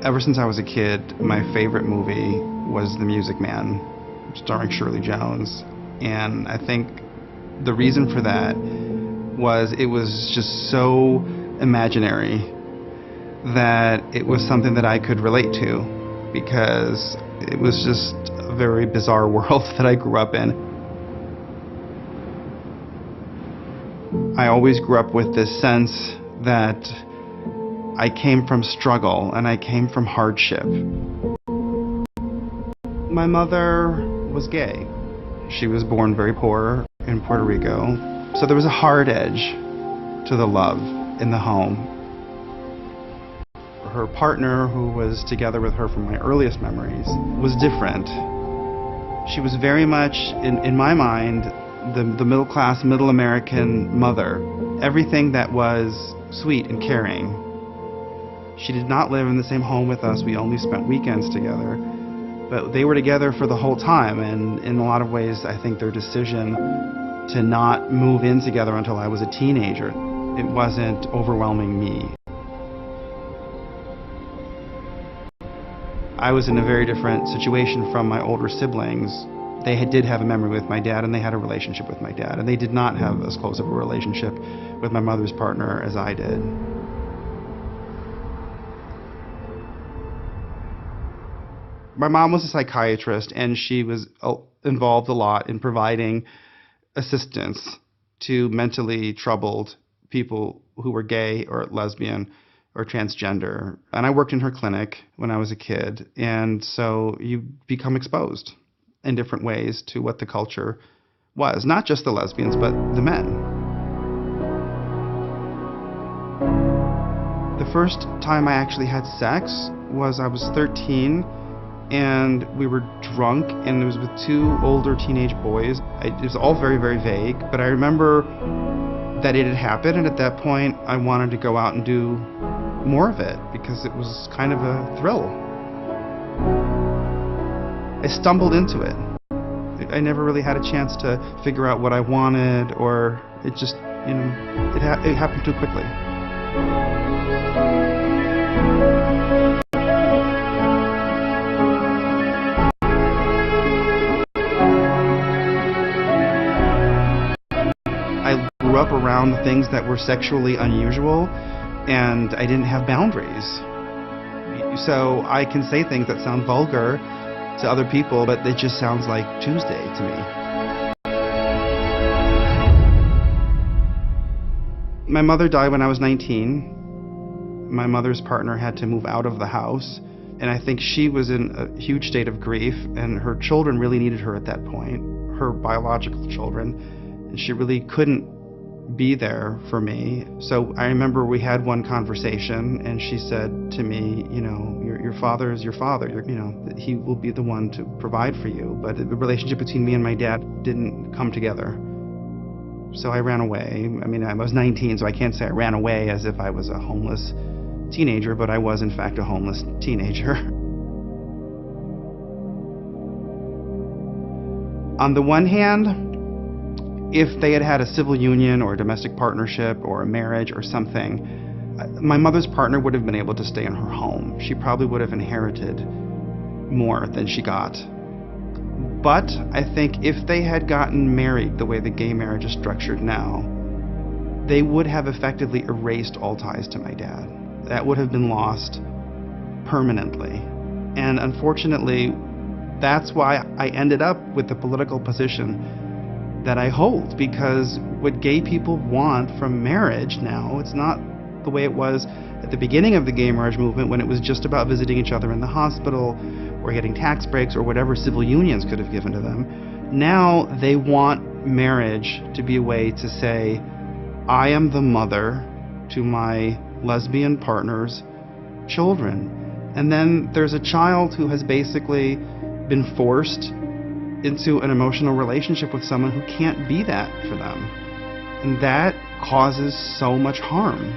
Ever since I was a kid, my favorite movie was The Music Man, starring Shirley Jones. And I think the reason for that was it was just so imaginary that it was something that I could relate to, because it was just a very bizarre world that I grew up in. I always grew up with this sense that I came from struggle and I came from hardship. My mother was gay. She was born very poor in Puerto Rico, so there was a hard edge to the love in the home. Her partner, who was together with her from my earliest memories, was different. She was very much, in my mind, the middle-class, middle American mother. Everything that was sweet and caring. She did not live in the same home with us. We only spent weekends together. But they were together for the whole time, and in a lot of ways, I think their decision to not move in together until I was a teenager, it wasn't overwhelming me. I was in a very different situation from my older siblings. They did have a memory with my dad, and they had a relationship with my dad, and they did not have as close of a relationship with my mother's partner as I did. My mom was a psychiatrist, and she was involved a lot in providing assistance to mentally troubled people who were gay or lesbian or transgender. And I worked in her clinic when I was a kid, and so you become exposed in different ways to what the culture was, not just the lesbians, but the men. The first time I actually had sex was I was 13, and we were drunk, and it was with two older teenage boys. It was all very, very vague, but I remember that it had happened, and at that point I wanted to go out and do more of it because it was kind of a thrill. I stumbled into it. I never really had a chance to figure out what I wanted, or it just, it happened too quickly. I grew up around things that were sexually unusual, and I didn't have boundaries. So I can say things that sound vulgar to other people, but it just sounds like Tuesday to me. My mother died when I was 19. My mother's partner had to move out of the house, and I think she was in a huge state of grief, and her children really needed her at that point, her biological children, and she really couldn't be there for me. So I remember we had one conversation, and she said to me, your father is your father. He will be the one to provide for you. But the relationship between me and my dad didn't come together. So I ran away. I mean, I was 19, so I can't say I ran away as if I was a homeless teenager, but I was in fact a homeless teenager. On the one hand, if they had had a civil union or a domestic partnership or a marriage or something, my mother's partner would have been able to stay in her home. She probably would have inherited more than she got. But I think if they had gotten married the way the gay marriage is structured now, they would have effectively erased all ties to my dad. That would have been lost permanently. And unfortunately, that's why I ended up with the political position that I hold, because what gay people want from marriage now, it's not the way it was at the beginning of the gay marriage movement, when it was just about visiting each other in the hospital or getting tax breaks or whatever civil unions could have given to them. Now they want marriage to be a way to say, I am the mother to my lesbian partner's children. And then there's a child who has basically been forced into an emotional relationship with someone who can't be that for them. And that causes so much harm.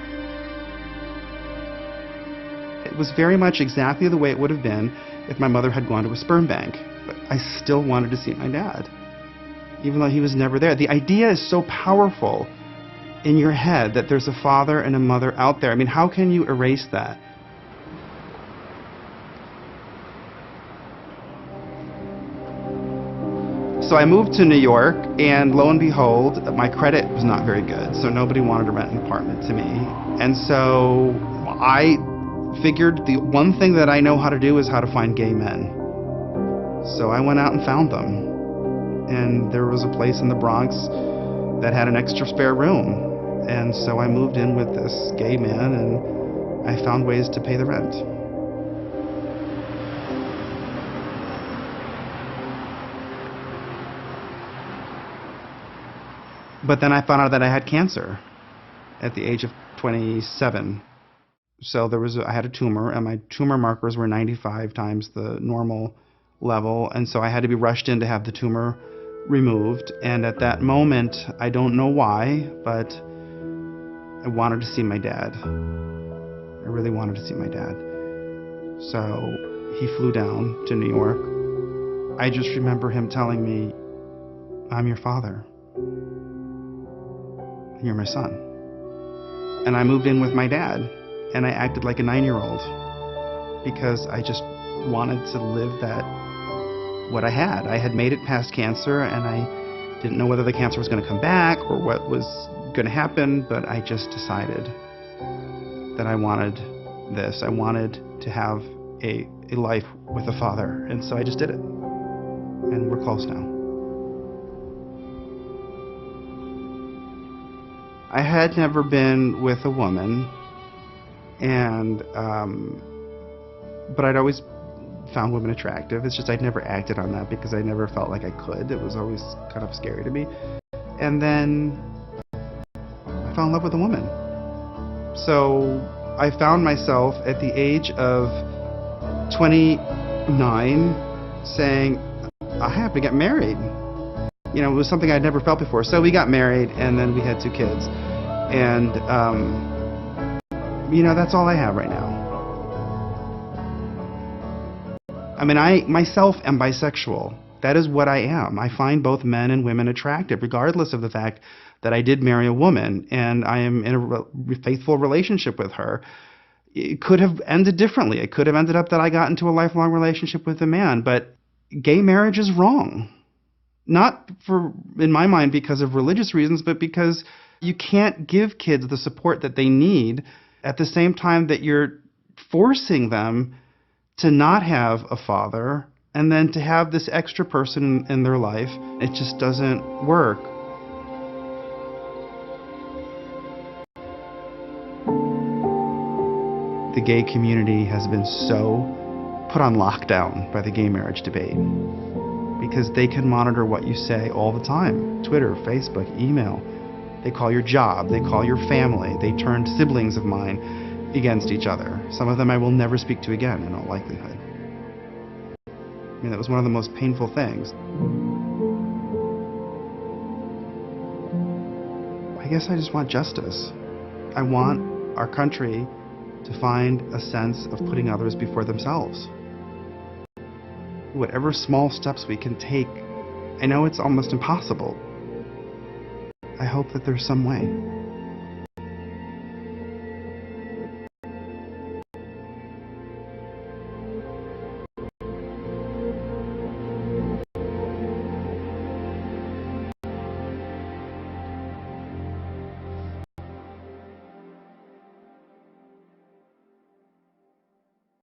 It was very much exactly the way it would have been if my mother had gone to a sperm bank. But I still wanted to see my dad, even though he was never there. The idea is so powerful in your head that there's a father and a mother out there. I mean, how can you erase that? So I moved to New York, and lo and behold, my credit was not very good, so nobody wanted to rent an apartment to me. And so I figured the one thing that I know how to do is how to find gay men. So I went out and found them. And there was a place in the Bronx that had an extra spare room. And so I moved in with this gay man, and I found ways to pay the rent. But then I found out that I had cancer at the age of 27. So I had a tumor, and my tumor markers were 95 times the normal level, and so I had to be rushed in to have the tumor removed. And at that moment, I don't know why, but I wanted to see my dad. I really wanted to see my dad. So he flew down to New York. I just remember him telling me, "I'm your father. You're my son." And I moved in with my dad, and I acted like a 9-year-old because I just wanted to live what I had. I had made it past cancer, and I didn't know whether the cancer was going to come back or what was going to happen, but I just decided that I wanted this. I wanted to have a life with a father, and so I just did it. And we're close now. I had never been with a woman, but I'd always found women attractive. It's just I'd never acted on that because I never felt like I could. It was always kind of scary to me. And then I fell in love with a woman. So I found myself at the age of 29 saying, I have to get married. You know, it was something I'd never felt before. So we got married, and then we had 2 kids. And, that's all I have right now. I mean, I myself am bisexual. That is what I am. I find both men and women attractive, regardless of the fact that I did marry a woman, and I am in a faithful relationship with her. It could have ended differently. It could have ended up that I got into a lifelong relationship with a man, but gay marriage is wrong. Not in my mind, because of religious reasons, but because you can't give kids the support that they need at the same time that you're forcing them to not have a father and then to have this extra person in their life. It just doesn't work. The gay community has been so put on lockdown by the gay marriage debate, because they can monitor what you say all the time. Twitter, Facebook, email. They call your job. They call your family. They turned siblings of mine against each other. Some of them I will never speak to again, in all likelihood. I mean, that was one of the most painful things. I guess I just want justice. I want our country to find a sense of putting others before themselves. Whatever small steps we can take, I know it's almost impossible. I hope that there's some way.